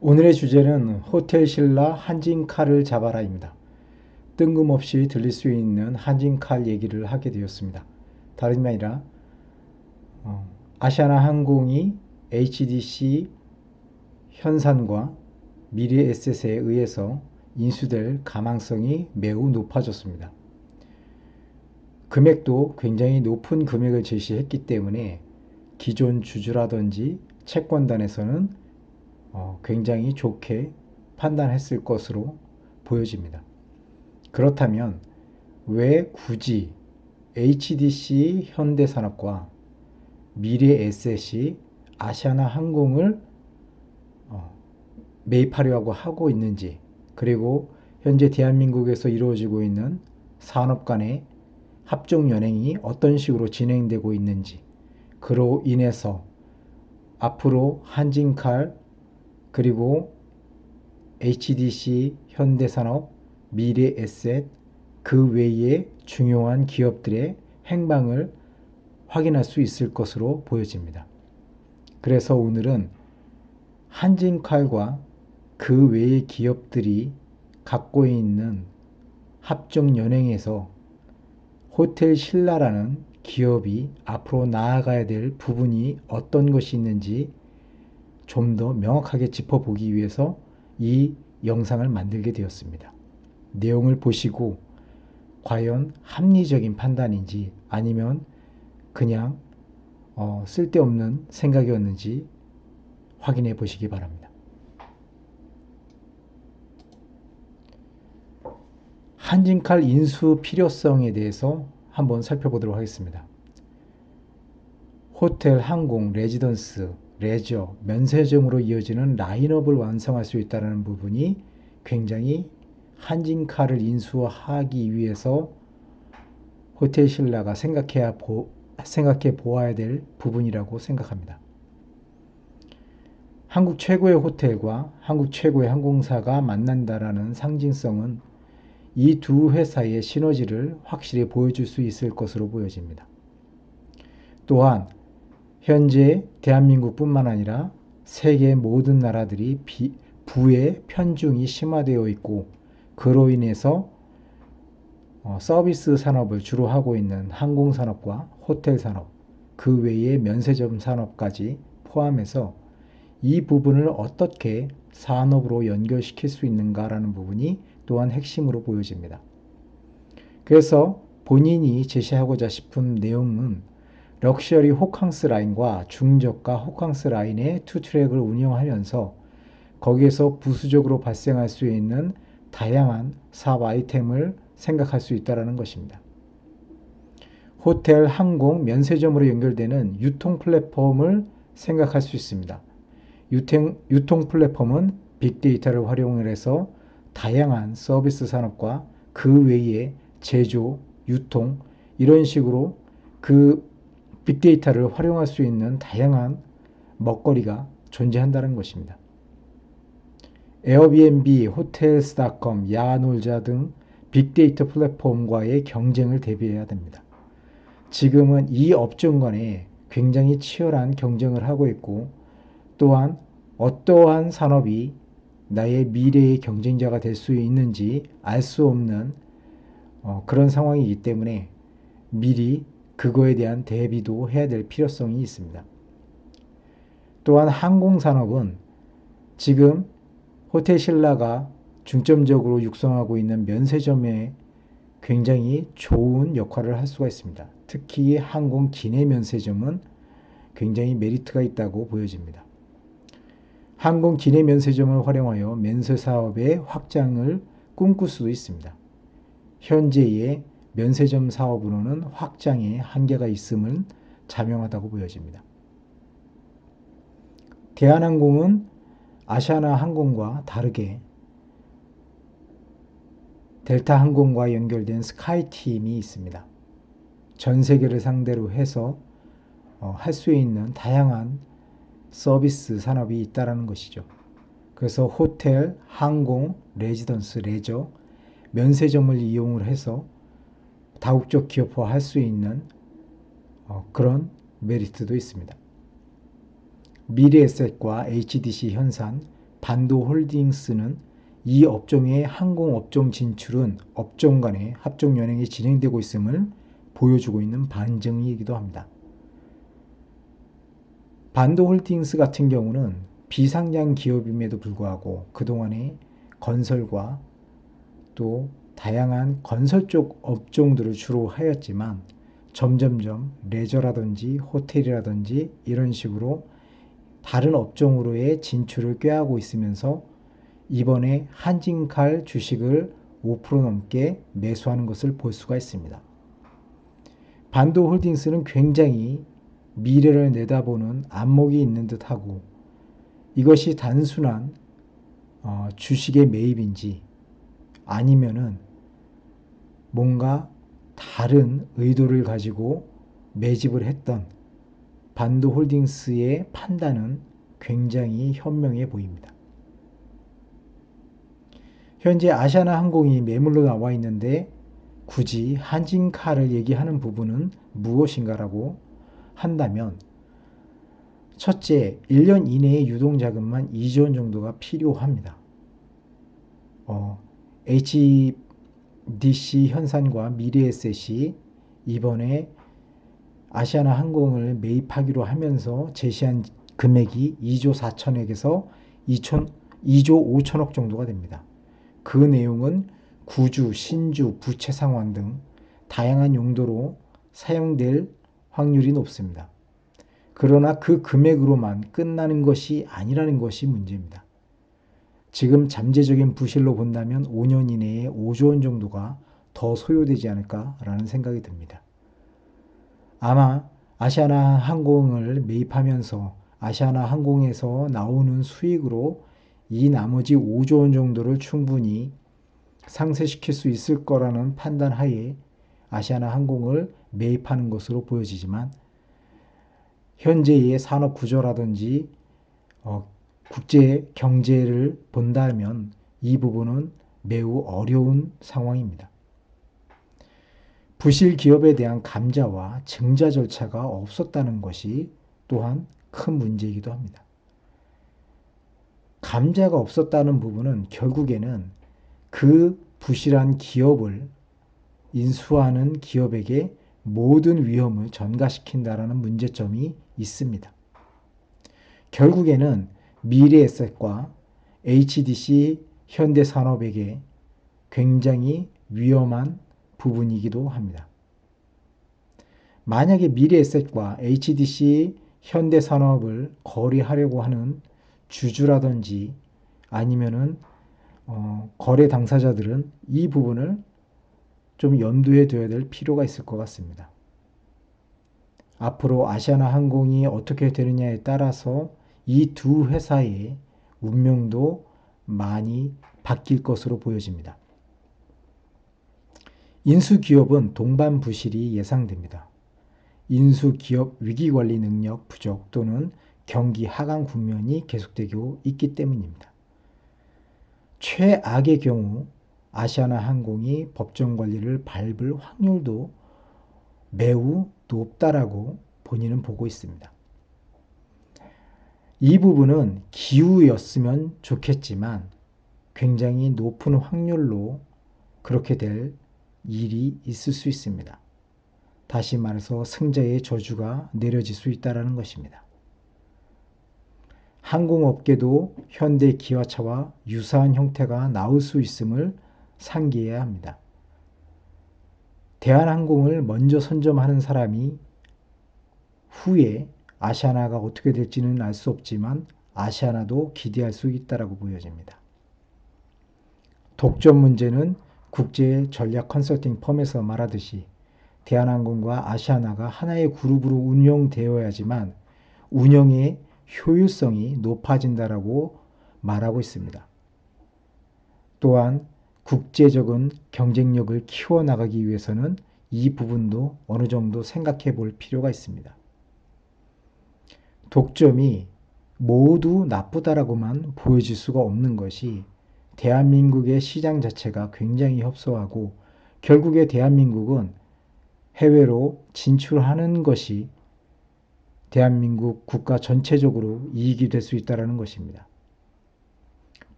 오늘의 주제는 호텔 신라 한진칼을 잡아라입니다. 뜬금없이 들릴 수 있는 한진칼 얘기를 하게 되었습니다. 다름이 아니라 아시아나항공이 HDC 현산과 미래에셋에 의해서 인수될 가망성이 매우 높아졌습니다. 금액도 굉장히 높은 금액을 제시했기 때문에 기존 주주라든지 채권단에서는 굉장히 좋게 판단했을 것으로 보여집니다. 그렇다면 왜 굳이 HDC 현대산업과 미래에셋이 아시아나항공을 매입하려고 하고 있는지, 그리고 현재 대한민국에서 이루어지고 있는 산업 간의 합종연행이 어떤 식으로 진행되고 있는지, 그로 인해서 앞으로 한진칼 그리고 HDC 현대산업, 미래에셋 그 외의 중요한 기업들의 행방을 확인할 수 있을 것으로 보여집니다. 그래서 오늘은 한진칼과 그 외의 기업들이 갖고 있는 합종연행에서 호텔 신라라는 기업이 앞으로 나아가야 될 부분이 어떤 것이 있는지 좀 더 명확하게 짚어보기 위해서 이 영상을 만들게 되었습니다. 내용을 보시고 과연 합리적인 판단인지 아니면 그냥 쓸데없는 생각이었는지 확인해 보시기 바랍니다. 한진칼 인수 필요성에 대해서 한번 살펴보도록 하겠습니다. 호텔, 항공, 레지던스, 레저, 면세점으로 이어지는 라인업을 완성할 수 있다는 부분이 굉장히 한진칼을 인수하기 위해서 호텔 신라가 생각해 보아야 될 부분이라고 생각합니다. 한국 최고의 호텔과 한국 최고의 항공사가 만난다라는 상징성은 이 두 회사의 시너지를 확실히 보여줄 수 있을 것으로 보여집니다. 또한 현재 대한민국뿐만 아니라 세계 모든 나라들이 부의 편중이 심화되어 있고, 그로 인해서 서비스 산업을 주로 하고 있는 항공산업과 호텔 산업, 그 외의 면세점 산업까지 포함해서 이 부분을 어떻게 산업으로 연결시킬 수 있는가라는 부분이 또한 핵심으로 보여집니다. 그래서 본인이 제시하고자 싶은 내용은 럭셔리 호캉스 라인과 중저가 호캉스 라인의 투 트랙을 운영하면서 거기에서 부수적으로 발생할 수 있는 다양한 사업 아이템을 생각할 수 있다는 것입니다. 호텔, 항공, 면세점으로 연결되는 유통 플랫폼을 생각할 수 있습니다. 유통 플랫폼은 빅데이터를 활용해서 다양한 서비스 산업과 그 외의 제조, 유통 이런 식으로 그 빅데이터를 활용할 수 있는 다양한 먹거리가 존재한다는 것입니다. 에어비앤비, 호텔스닷컴, 야놀자 등 빅데이터 플랫폼과의 경쟁을 대비해야 됩니다. 지금은 이 업종 간에 굉장히 치열한 경쟁을 하고 있고, 또한 어떠한 산업이 나의 미래의 경쟁자가 될 수 있는지 알 수 없는 그런 상황이기 때문에 미리 그거에 대한 대비도 해야 될 필요성이 있습니다. 또한 항공산업은 지금 호텔 신라가 중점적으로 육성하고 있는 면세점에 굉장히 좋은 역할을 할 수가 있습니다. 특히 항공 기내 면세점은 굉장히 메리트가 있다고 보여집니다. 항공 기내 면세점을 활용하여 면세 사업의 확장을 꿈꿀 수도 있습니다. 현재의 면세점 사업으로는 확장에 한계가 있음을 자명하다고 보여집니다. 대한항공은 아시아나항공과 다르게 델타항공과 연결된 스카이팀이 있습니다. 전 세계를 상대로 해서 할 수 있는 다양한 서비스 산업이 있다는 것이죠. 그래서 호텔, 항공, 레지던스, 레저, 면세점을 이용을 해서 다국적 기업화 할 수 있는 그런 메리트도 있습니다. 미래에셋과 HDC 현산 반도홀딩스는 이 업종의 항공업종 진출은 업종 간의 합종연행이 진행되고 있음을 보여주고 있는 반증이기도 합니다. 반도홀딩스 같은 경우는 비상장 기업임에도 불구하고 그동안에 건설과 또 다양한 건설 쪽 업종들을 주로 하였지만 점점점 레저라든지 호텔이라든지 이런 식으로 다른 업종으로의 진출을 꾀하고 있으면서 이번에 한진칼 주식을 5% 넘게 매수하는 것을 볼 수가 있습니다. 반도홀딩스는 굉장히 미래를 내다보는 안목이 있는 듯하고 이것이 단순한 주식의 매입인지 아니면은 뭔가 다른 의도를 가지고 매집을 했던 반도홀딩스의 판단은 굉장히 현명해 보입니다. 현재 아시아나항공이 매물로 나와 있는데 굳이 한진칼을 얘기하는 부분은 무엇인가라고 한다면 첫째, 1년 이내에 유동자금만 2조 원 정도가 필요합니다. HDC 현산과 미래에셋이 이번에 아시아나항공을 매입하기로 하면서 제시한 금액이 2조 4천억에서 2조 5천억 정도가 됩니다. 그 내용은 구주, 신주, 부채 상환 등 다양한 용도로 사용될 확률이 높습니다. 그러나 그 금액으로만 끝나는 것이 아니라는 것이 문제입니다. 지금 잠재적인 부실로 본다면 5년 이내에 5조 원 정도가 더 소요되지 않을까라는 생각이 듭니다. 아마 아시아나항공을 매입하면서 아시아나항공에서 나오는 수익으로 이 나머지 5조 원 정도를 충분히 상쇄시킬 수 있을 거라는 판단 하에 아시아나항공을 매입하는 것으로 보여지지만 현재의 산업 구조라든지 국제 경제를 본다면 이 부분은 매우 어려운 상황입니다. 부실 기업에 대한 감자와 증자 절차가 없었다는 것이 또한 큰 문제이기도 합니다. 감자가 없었다는 부분은 결국에는 그 부실한 기업을 인수하는 기업에게 모든 위험을 전가시킨다라는 문제점이 있습니다. 결국에는 미래에셋과 HDC 현대산업에게 굉장히 위험한 부분이기도 합니다. 만약에 미래에셋과 HDC 현대산업을 거래하려고 하는 주주라든지 아니면은 거래 당사자들은 이 부분을 좀 염두에 둬야 될 필요가 있을 것 같습니다. 앞으로 아시아나항공이 어떻게 되느냐에 따라서 이 두 회사의 운명도 많이 바뀔 것으로 보여집니다. 인수기업은 동반 부실이 예상됩니다. 인수기업 위기관리 능력 부족 또는 경기 하강 국면이 계속되고 있기 때문입니다. 최악의 경우 아시아나항공이 법정 관리를 밟을 확률도 매우 높다라고 본인은 보고 있습니다. 이 부분은 기우였으면 좋겠지만 굉장히 높은 확률로 그렇게 될 일이 있을 수 있습니다. 다시 말해서 승자의 저주가 내려질 수 있다는 것입니다. 항공업계도 현대기아차와 유사한 형태가 나올 수 있음을 상기해야 합니다. 대한항공을 먼저 선점하는 사람이 후에 아시아나가 어떻게 될지는 알 수 없지만 아시아나도 기대할 수 있다고 보여집니다. 독점 문제는 국제 전략 컨설팅 펌에서 말하듯이 대한항공과 아시아나가 하나의 그룹으로 운영되어야지만 운영의 효율성이 높아진다라고 말하고 있습니다. 또한 국제적인 경쟁력을 키워나가기 위해서는 이 부분도 어느 정도 생각해 볼 필요가 있습니다. 독점이 모두 나쁘다라고만 보여질 수가 없는 것이 대한민국의 시장 자체가 굉장히 협소하고 결국에 대한민국은 해외로 진출하는 것이 대한민국 국가 전체적으로 이익이 될 수 있다는 것입니다.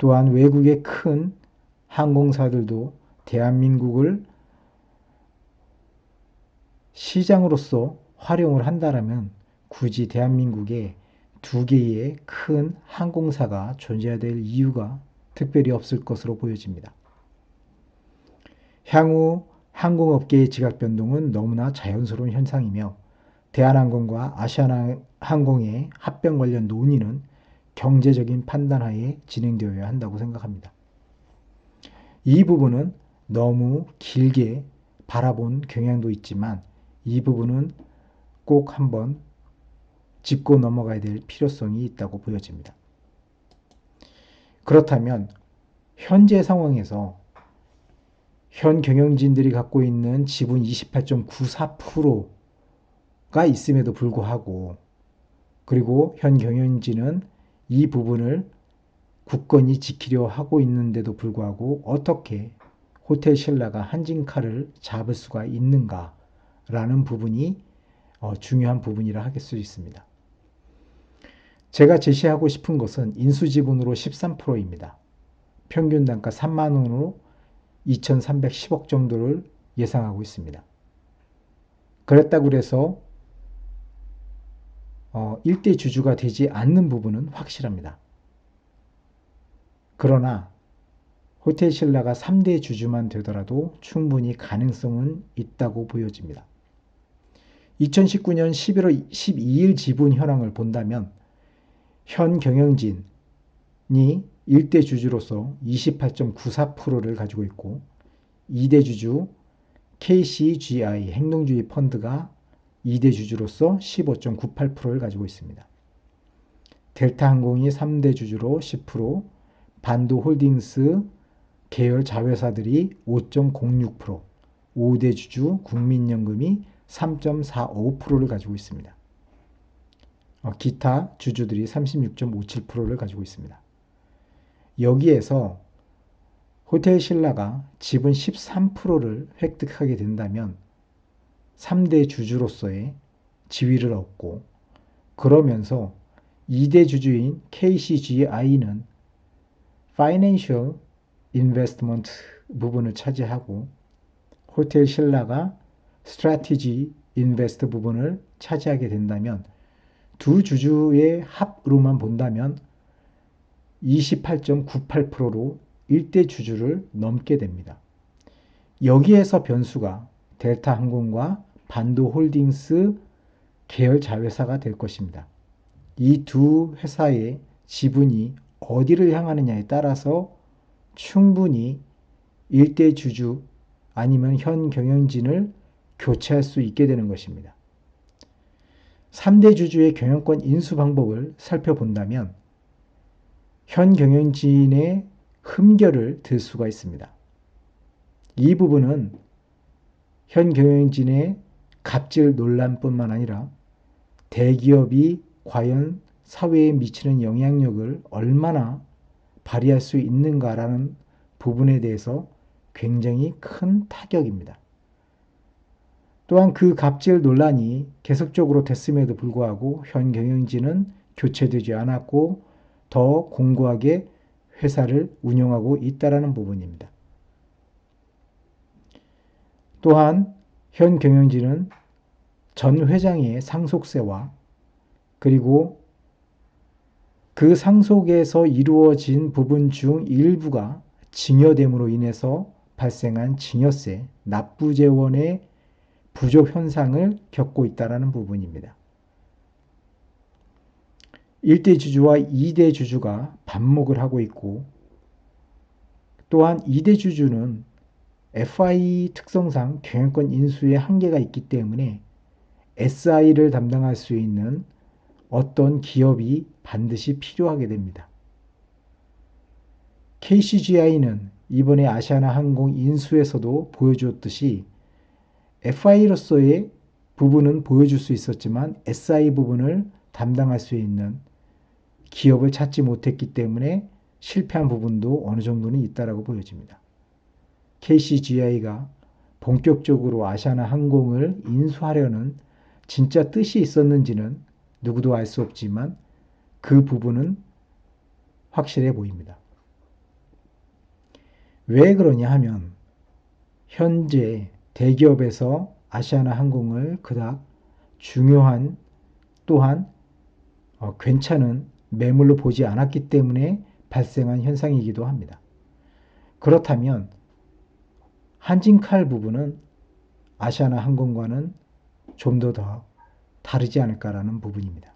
또한 외국의 큰 항공사들도 대한민국을 시장으로서 활용을 한다면 굳이 대한민국에 두 개의 큰 항공사가 존재해야 될 이유가 특별히 없을 것으로 보여집니다. 향후 항공업계의 지각 변동은 너무나 자연스러운 현상이며 대한항공과 아시아나항공의 합병 관련 논의는 경제적인 판단하에 진행되어야 한다고 생각합니다. 이 부분은 너무 길게 바라본 경향도 있지만 이 부분은 꼭 한번 짚고 넘어가야 될 필요성이 있다고 보여집니다. 그렇다면 현재 상황에서 현 경영진들이 갖고 있는 지분 28.94%가 있음에도 불구하고 그리고 현 경영진은 이 부분을 굳건히 지키려 하고 있는데도 불구하고 어떻게 호텔 신라가 한진칼을 잡을 수가 있는가라는 부분이 중요한 부분이라 할 수 있습니다. 제가 제시하고 싶은 것은 인수지분으로 13%입니다. 평균 단가 3만 원으로 2,310억 정도를 예상하고 있습니다. 그랬다고 해서 1대 주주가 되지 않는 부분은 확실합니다. 그러나 호텔 신라가 3대 주주만 되더라도 충분히 가능성은 있다고 보여집니다. 2019년 11월 12일 지분 현황을 본다면 현 경영진이 1대 주주로서 28.94%를 가지고 있고 2대 주주 KCGI 행동주의 펀드가 2대 주주로서 15.98%를 가지고 있습니다. 델타항공이 3대 주주로 10%, 반도홀딩스 계열 자회사들이 5.06%, 5대 주주 국민연금이 3.45%를 가지고 있습니다. 기타 주주들이 36.57%를 가지고 있습니다. 여기에서 호텔 신라가 지분 13%를 획득하게 된다면 3대 주주로서의 지위를 얻고 그러면서 2대 주주인 KCGI는 Financial Investment 부분을 차지하고 호텔 신라가 Strategy Invest 부분을 차지하게 된다면 두 주주의 합으로만 본다면 28.98%로 1대 주주를 넘게 됩니다. 여기에서 변수가 델타항공과 반도홀딩스 계열 자회사가 될 것입니다. 이 두 회사의 지분이 어디를 향하느냐에 따라서 충분히 1대 주주 아니면 현 경영진을 교체할 수 있게 되는 것입니다. 3대 주주의 경영권 인수 방법을 살펴본다면 현 경영진의 흠결을 들 수가 있습니다. 이 부분은 현 경영진의 갑질 논란뿐만 아니라 대기업이 과연 사회에 미치는 영향력을 얼마나 발휘할 수 있는가라는 부분에 대해서 굉장히 큰 타격입니다. 또한 그 갑질 논란이 계속적으로 됐음에도 불구하고 현 경영진은 교체되지 않았고 더 공고하게 회사를 운영하고 있다는 부분입니다. 또한 현 경영진은 전 회장의 상속세와 그리고 그 상속에서 이루어진 부분 중 일부가 증여됨으로 인해서 발생한 증여세, 납부재원의 부족 현상을 겪고 있다는 부분입니다. 1대 주주와 2대 주주가 반목을 하고 있고 또한 2대 주주는 FI 특성상 경영권 인수에 한계가 있기 때문에 SI를 담당할 수 있는 어떤 기업이 반드시 필요하게 됩니다. KCGI는 이번에 아시아나항공 인수에서도 보여주었듯이 FI로서의 부분은 보여줄 수 있었지만 SI 부분을 담당할 수 있는 기업을 찾지 못했기 때문에 실패한 부분도 어느 정도는 있다고 보여집니다. KCGI가 본격적으로 아시아나항공을 인수하려는 진짜 뜻이 있었는지는 누구도 알 수 없지만 그 부분은 확실해 보입니다. 왜 그러냐 하면 현재 대기업에서 아시아나항공을 그닥 중요한 또한 괜찮은 매물로 보지 않았기 때문에 발생한 현상이기도 합니다. 그렇다면 한진칼 부분은 아시아나항공과는 좀 더 다르지 않을까라는 부분입니다.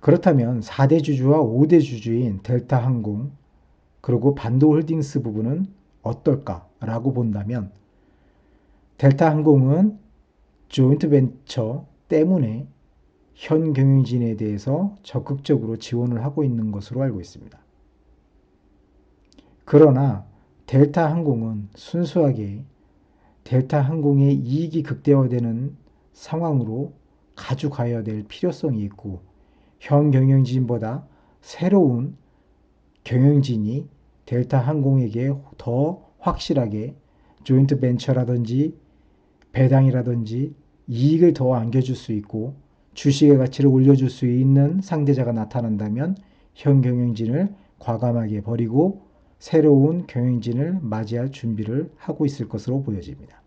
그렇다면 4대 주주와 5대 주주인 델타항공 그리고 반도홀딩스 부분은 어떨까라고 본다면 델타항공은 조인트 벤처 때문에 현 경영진에 대해서 적극적으로 지원을 하고 있는 것으로 알고 있습니다. 그러나 델타항공은 순수하게 델타항공의 이익이 극대화되는 상황으로 가져가야 될 필요성이 있고 현 경영진보다 새로운 경영진이 델타항공에게 더 확실하게 조인트 벤처라든지 배당이라든지 이익을 더 안겨줄 수 있고 주식의 가치를 올려줄 수 있는 상대자가 나타난다면 현 경영진을 과감하게 버리고 새로운 경영진을 맞이할 준비를 하고 있을 것으로 보여집니다.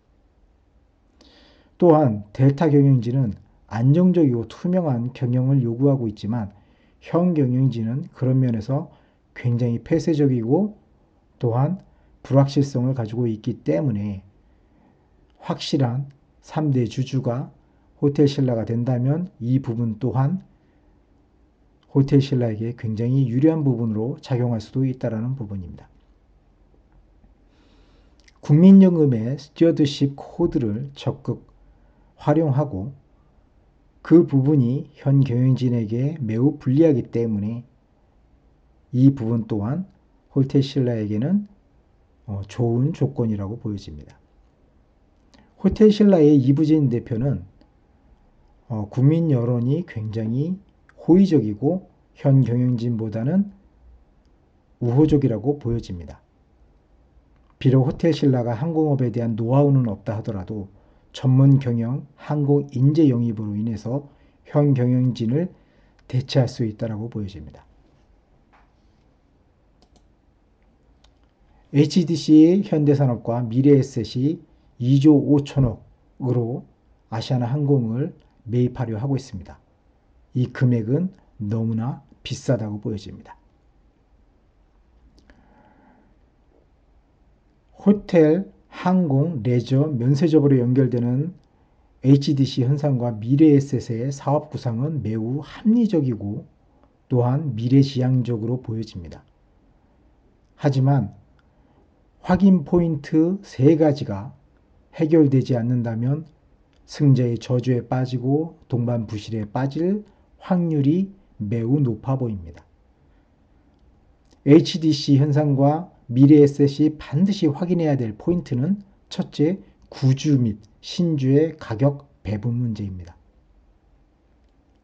또한 델타 경영진은 안정적이고 투명한 경영을 요구하고 있지만 현 경영진은 그런 면에서 굉장히 폐쇄적이고 또한 불확실성을 가지고 있기 때문에 확실한 3대 주주가 호텔신라가 된다면 이 부분 또한 호텔신라에게 굉장히 유리한 부분으로 작용할 수도 있다는 부분입니다. 국민연금의 스튜어드십 코드를 적극 활용하고 그 부분이 현 경영진에게 매우 불리하기 때문에 이 부분 또한 호텔신라에게는 좋은 조건이라고 보여집니다. 호텔신라의 이부진 대표는 국민 여론이 굉장히 호의적이고 현 경영진보다는 우호적이라고 보여집니다. 비록 호텔신라가 항공업에 대한 노하우는 없다 하더라도 전문 경영, 항공 인재 영입으로 인해서 현 경영진을 대체할 수 있다고 보여집니다. HDC 현대산업과 미래에셋이 2조 5천억으로 아시아나항공을 매입하려 하고 있습니다. 이 금액은 너무나 비싸다고 보여집니다. 호텔, 항공, 레저, 면세점으로 연결되는 HDC 현상과 미래에셋의 사업 구상은 매우 합리적이고 또한 미래지향적으로 보여집니다. 하지만 확인 포인트 3가지가 해결되지 않는다면 승자의 저주에 빠지고 동반부실에 빠질 확률이 매우 높아 보입니다. HDC 현상과 미래에셋이 반드시 확인해야 될 포인트는 첫째, 구주 및 신주의 가격 배분 문제입니다.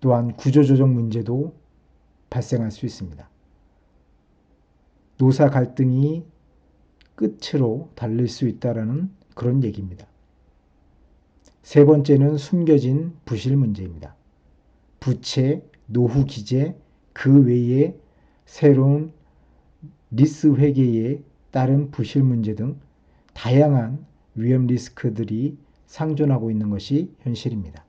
또한 구조조정 문제도 발생할 수 있습니다. 노사 갈등이 끝으로 달릴 수 있다는 그런 얘기입니다. 세 번째는 숨겨진 부실 문제입니다. 부채, 노후 기재, 그 외에 새로운 리스 회계에 따른 부실 문제 등 다양한 위험 리스크들이 상존하고 있는 것이 현실입니다.